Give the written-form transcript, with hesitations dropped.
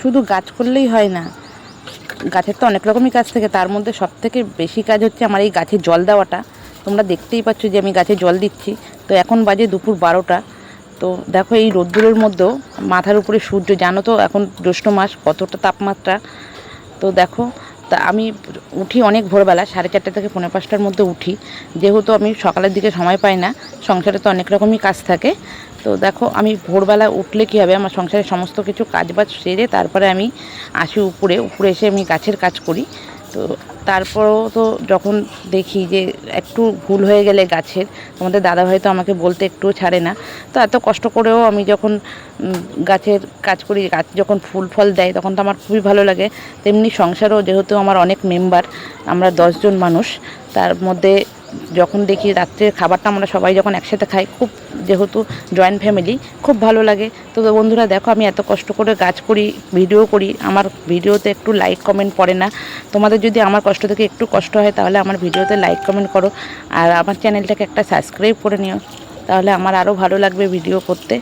শুধু গাছ করলেই হয় না, গাছের তো অনেক রকমই কাজ থাকে, তার মধ্যে সবথেকে বেশি কাজ হচ্ছে আমার এই গাছে জল দেওয়াটা। তোমরা দেখতেই পাচ্ছ যে আমি গাছে জল দিচ্ছি। তো এখন বাজে দুপুর 12টা। তো দেখো এই রোদ্দুরের মধ্যেও মাথার উপরে সূর্য, জানো তো এখন জ্যৈষ্ঠ মাস কতটা তাপমাত্রা। তো দেখো, তা আমি উঠি অনেক ভোরবেলা, 4:30 থেকে 4:45টার মধ্যে উঠি, যেহেতু আমি সকালের দিকে সময় পাই না, সংসারে তো অনেক রকমই কাজ থাকে। তো দেখো আমি ভোরবেলা উঠলে কী হবে, আমার সংসারের সমস্ত কিছু কাজবাজ সেরে তারপরে আমি আসি উপরে এসে আমি গাছের কাজ করি। তো তারপরও তো যখন দেখি যে একটু ভুল হয়ে গেলে গাছের, তোমাদের দাদাভাই তো আমাকে বলতে একটুও ছাড়ে না। তো এত কষ্ট করেও আমি যখন গাছের কাজ করি, গাছ যখন ফুল ফল দেয় তখন তো আমার খুবই ভালো লাগে। তেমনি সংসারও যেহেতু আমার অনেক মেম্বার, আমরা 10 জন মানুষ, তার মধ্যে যখন দেখি রাত্রের খাবারটা আমরা সবাই যখন একসাথে খাই, খুব যেহেতু জয়েন্ট ফ্যামিলি, খুব ভালো লাগে। তো বন্ধুরা দেখো আমি এত কষ্ট করে গাছ করি, ভিডিও করি, আমার ভিডিওতে একটু লাইক কমেন্ট পড়ে না। তোমাদের যদি আমার কষ্ট থেকে একটু কষ্ট হয় তাহলে আমার ভিডিওতে লাইক কমেন্ট করো, আর আমার চ্যানেলটাকে একটা সাবস্ক্রাইব করে নিও, তাহলে আমার আরও ভালো লাগবে ভিডিও করতে।